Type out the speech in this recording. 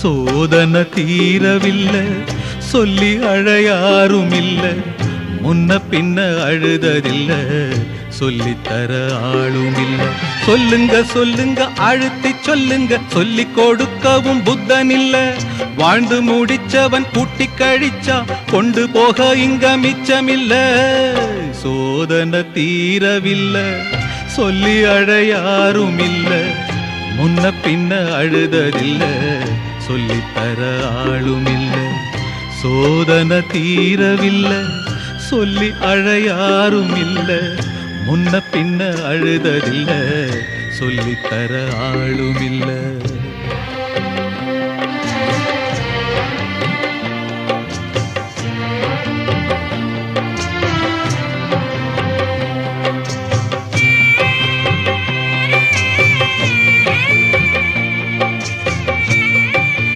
சோதனை தீரவில்லை சொல்லி அழையாருமில்ல முன்ன பின்ன அழுததில்ல சொல்லித்தர ஆளுமில்ல சொல்லுங்க சொல்லுங்க அழுத்தி சொல்லுங்க சொல்லி கொடுக்கவும் புத்தனில்ல வாழ்ந்து முடிச்சவன் கூட்டி கழிச்சா கொண்டு போக இங்க மிச்சமில்ல சோதனை தீரவில்லை சொல்லி அழையாருமில்ல முன்ன பின்ன அழுததில்ல சொல்லித்தர ஆளுமில்ல சோதனை தீரவில்லை சொல்லி அழையாருமில்ல முன்ன பின்ன அழுததில்ல சொல்லித்தர ஆளுமில்ல